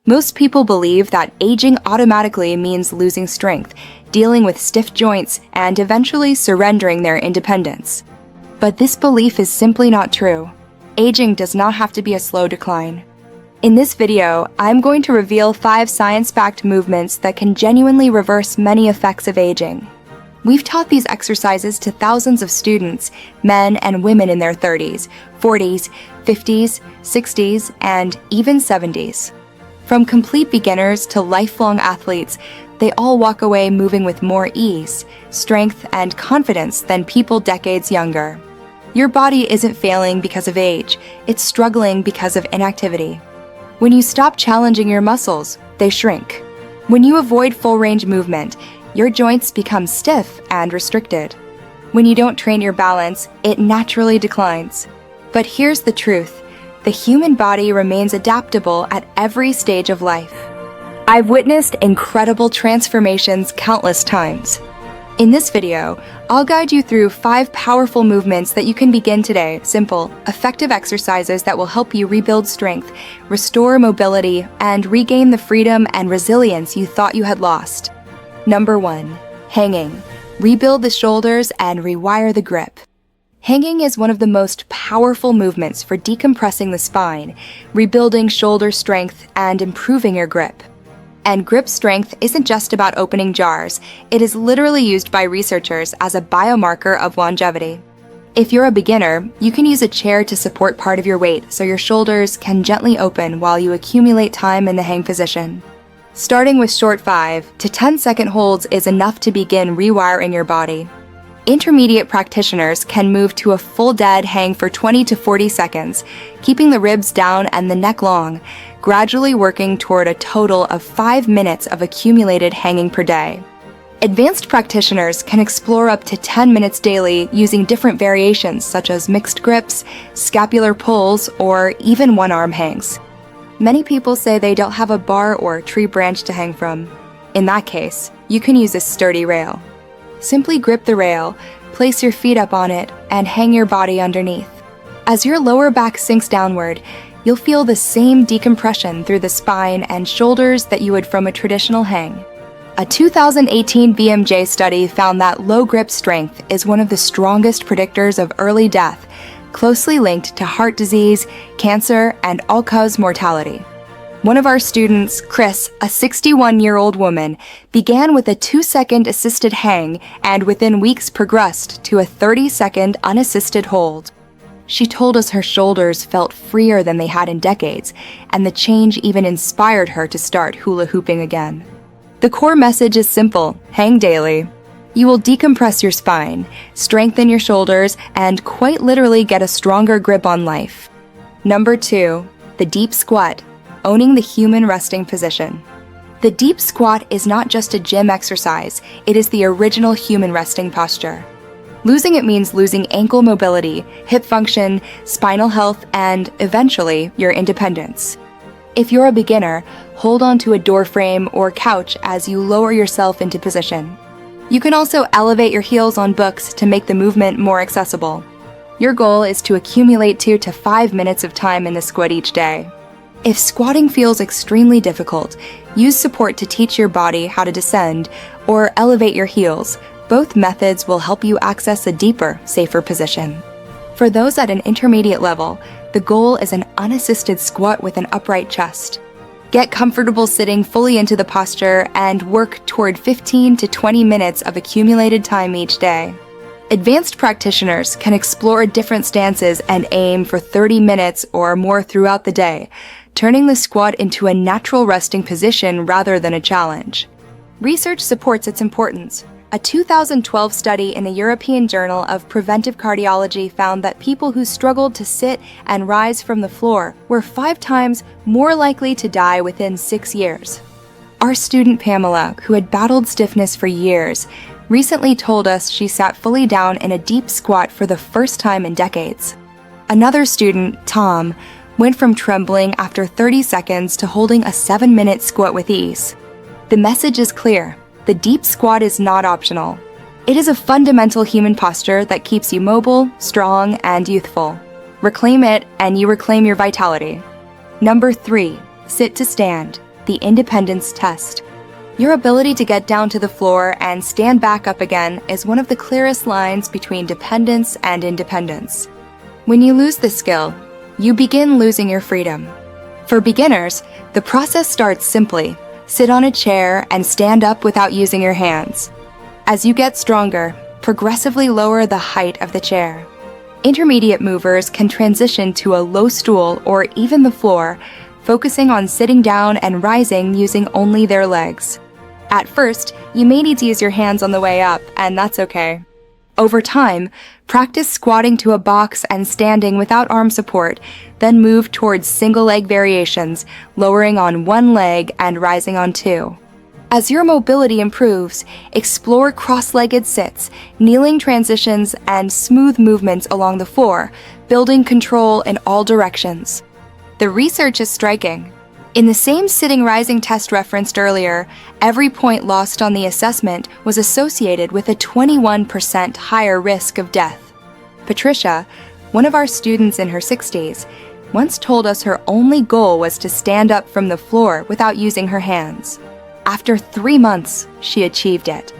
Most people believe that aging automatically means losing strength, dealing with stiff joints, and eventually surrendering their independence. But this belief is simply not true. Aging does not have to be a slow decline. In this video, I'm going to reveal 5 science-backed movements that can genuinely reverse many effects of aging. We've taught these exercises to thousands of students, men and women in their 30s, 40s, 50s, 60s, and even 70s. From complete beginners to lifelong athletes, they all walk away moving with more ease, strength, and confidence than people decades younger. Your body isn't failing because of age, it's struggling because of inactivity. When you stop challenging your muscles, they shrink. When you avoid full-range movement, your joints become stiff and restricted. When you don't train your balance, it naturally declines. But here's the truth. The human body remains adaptable at every stage of life. I've witnessed incredible transformations countless times. In this video, I'll guide you through 5 powerful movements that you can begin today. Simple, effective exercises that will help you rebuild strength, restore mobility, and regain the freedom and resilience you thought you had lost. Number 1. Hanging. Rebuild the shoulders and rewire the grip. Hanging is one of the most powerful movements for decompressing the spine, rebuilding shoulder strength, and improving your grip. And grip strength isn't just about opening jars, it is literally used by researchers as a biomarker of longevity. If you're a beginner, you can use a chair to support part of your weight so your shoulders can gently open while you accumulate time in the hang position. Starting with short 5 to 10-second holds is enough to begin rewiring your body. Intermediate practitioners can move to a full dead hang for 20 to 40 seconds, keeping the ribs down and the neck long, gradually working toward a total of 5 minutes of accumulated hanging per day. Advanced practitioners can explore up to 10 minutes daily using different variations such as mixed grips, scapular pulls, or even one-arm hangs. Many people say they don't have a bar or tree branch to hang from. In that case, you can use a sturdy rail. Simply grip the rail, place your feet up on it, and hang your body underneath. As your lower back sinks downward, you'll feel the same decompression through the spine and shoulders that you would from a traditional hang. A 2018 BMJ study found that low grip strength is one of the strongest predictors of early death, closely linked to heart disease, cancer, and all-cause mortality. One of our students, Chris, a 61-year-old woman, began with a 2-second assisted hang and within weeks progressed to a 30-second unassisted hold. She told us her shoulders felt freer than they had in decades, and the change even inspired her to start hula hooping again. The core message is simple: hang daily. You will decompress your spine, strengthen your shoulders, and quite literally get a stronger grip on life. Number 2. The deep squat. Owning the human resting position. The deep squat is not just a gym exercise, it is the original human resting posture. Losing it means losing ankle mobility, hip function, spinal health, and, eventually, your independence. If you're a beginner, hold on to a door frame or couch as you lower yourself into position. You can also elevate your heels on books to make the movement more accessible. Your goal is to accumulate 2 to 5 minutes of time in the squat each day. If squatting feels extremely difficult, use support to teach your body how to descend or elevate your heels. Both methods will help you access a deeper, safer position. For those at an intermediate level, the goal is an unassisted squat with an upright chest. Get comfortable sitting fully into the posture and work toward 15 to 20 minutes of accumulated time each day. Advanced practitioners can explore different stances and aim for 30 minutes or more throughout the day, turning the squat into a natural resting position rather than a challenge. Research supports its importance. A 2012 study in the European Journal of Preventive Cardiology found that people who struggled to sit and rise from the floor were 5 times more likely to die within 6 years. Our student Pamela, who had battled stiffness for years, recently told us she sat fully down in a deep squat for the first time in decades. Another student, Tom, went from trembling after 30 seconds to holding a 7-minute squat with ease. The message is clear: the deep squat is not optional. It is a fundamental human posture that keeps you mobile, strong, and youthful. Reclaim it, and you reclaim your vitality. Number 3. Sit to stand. the independence test. Your ability to get down to the floor and stand back up again is one of the clearest lines between dependence and independence. When you lose this skill, you begin losing your freedom. For beginners, the process starts simply. Sit on a chair and stand up without using your hands. As you get stronger, progressively lower the height of the chair. Intermediate movers can transition to a low stool or even the floor, focusing on sitting down and rising using only their legs. At first, you may need to use your hands on the way up, and that's okay. Over time, practice squatting to a box and standing without arm support, then move towards single-leg variations, lowering on one leg and rising on two. As your mobility improves, explore cross-legged sits, kneeling transitions, and smooth movements along the floor, building control in all directions. The research is striking. In the same sitting-rising test referenced earlier, every point lost on the assessment was associated with a 21% higher risk of death. Patricia, one of our students in her 60s, once told us her only goal was to stand up from the floor without using her hands. After 3 months, she achieved it.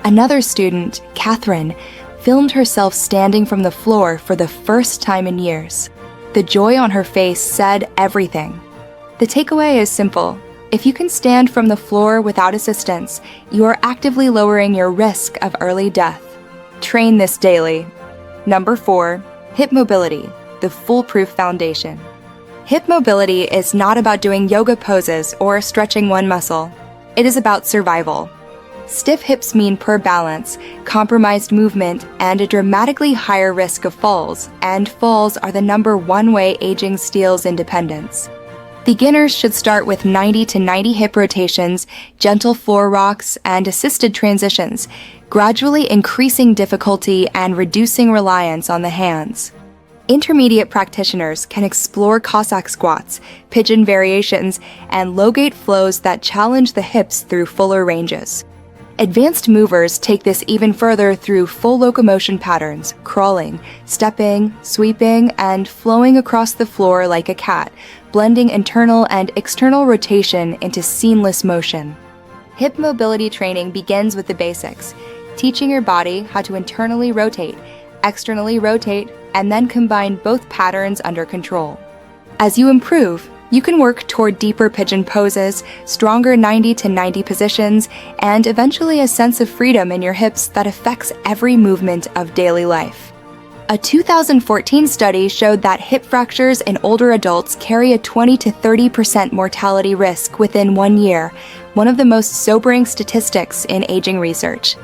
Another student, Catherine, filmed herself standing from the floor for the first time in years. The joy on her face said everything. The takeaway is simple. If you can stand from the floor without assistance, you are actively lowering your risk of early death. Train this daily. Number 4, hip mobility, the foolproof foundation. Hip mobility is not about doing yoga poses or stretching one muscle. It is about survival. Stiff hips mean poor balance, compromised movement, and a dramatically higher risk of falls, and falls are the number one way aging steals independence. Beginners should start with 90 to 90 hip rotations, gentle floor rocks, and assisted transitions, gradually increasing difficulty and reducing reliance on the hands. Intermediate practitioners can explore Cossack squats, pigeon variations, and low gait flows that challenge the hips through fuller ranges. Advanced movers take this even further through full locomotion patterns, crawling, stepping, sweeping, and flowing across the floor like a cat, blending internal and external rotation into seamless motion. Hip mobility training begins with the basics, teaching your body how to internally rotate, externally rotate, and then combine both patterns under control. As you improve, you can work toward deeper pigeon poses, stronger 90 to 90 positions, and eventually a sense of freedom in your hips that affects every movement of daily life. A 2014 study showed that hip fractures in older adults carry a 20 to 30% mortality risk within 1 year, one of the most sobering statistics in aging research.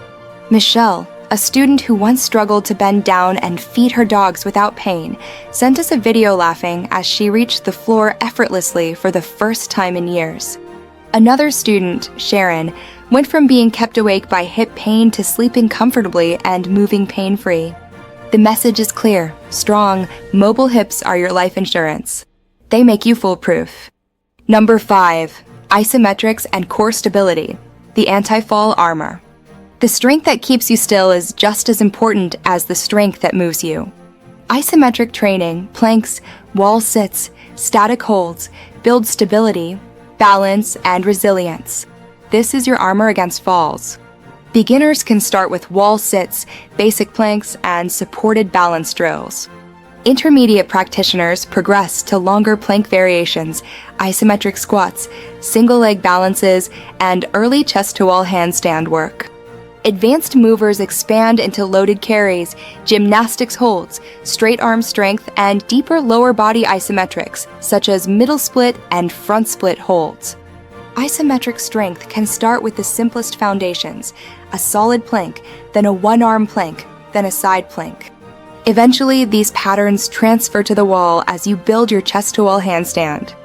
Michelle, a student who once struggled to bend down and feed her dogs without pain, sent us a video laughing as she reached the floor effortlessly for the first time in years. Another student, Sharon, went from being kept awake by hip pain to sleeping comfortably and moving pain-free. The message is clear: strong, mobile hips are your life insurance. They make you foolproof. Number 5, isometrics and core stability, the anti-fall armor. The strength that keeps you still is just as important as the strength that moves you. Isometric training, planks, wall sits, static holds, build stability, balance, and resilience. This is your armor against falls. Beginners can start with wall sits, basic planks, and supported balance drills. Intermediate practitioners progress to longer plank variations, isometric squats, single leg balances, and early chest-to-wall handstand work. Advanced movers expand into loaded carries, gymnastics holds, straight arm strength, and deeper lower body isometrics, such as middle split and front split holds. Isometric strength can start with the simplest foundations, a solid plank, then a one-arm plank, then a side plank. Eventually, these patterns transfer to the wall as you build your chest-to-wall handstand.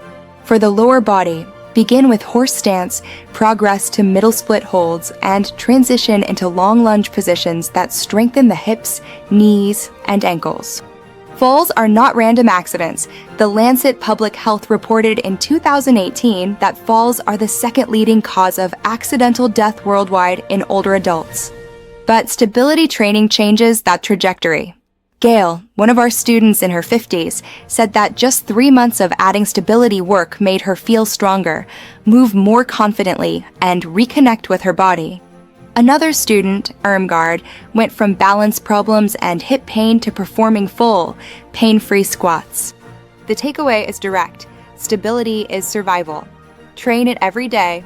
For the lower body, begin with horse stance, progress to middle split holds, and transition into long lunge positions that strengthen the hips, knees, and ankles. Falls are not random accidents. The Lancet Public Health reported in 2018 that falls are the second leading cause of accidental death worldwide in older adults. But stability training changes that trajectory. Gail, one of our students in her 50s, said that just 3 months of adding stability work made her feel stronger, move more confidently, and reconnect with her body. Another student, Irmgard, went from balance problems and hip pain to performing full, pain-free squats. The takeaway is direct. Stability is survival. Train it every day.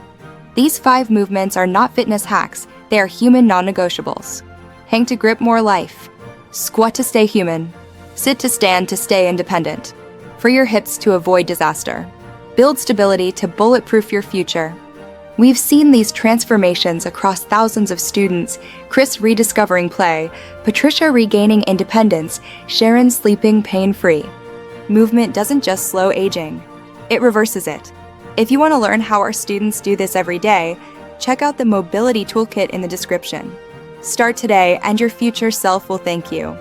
These 5 movements are not fitness hacks, they are human non-negotiables. Hang to grip more life. Squat to stay human. Sit to stand to stay independent. Free your hips to avoid disaster. Build stability to bulletproof your future. We've seen these transformations across thousands of students: Chris rediscovering play, Patricia regaining independence, Sharon sleeping pain-free. Movement doesn't just slow aging, it reverses it. If you want to learn how our students do this every day, check out the mobility toolkit in the description. Start today and your future self will thank you.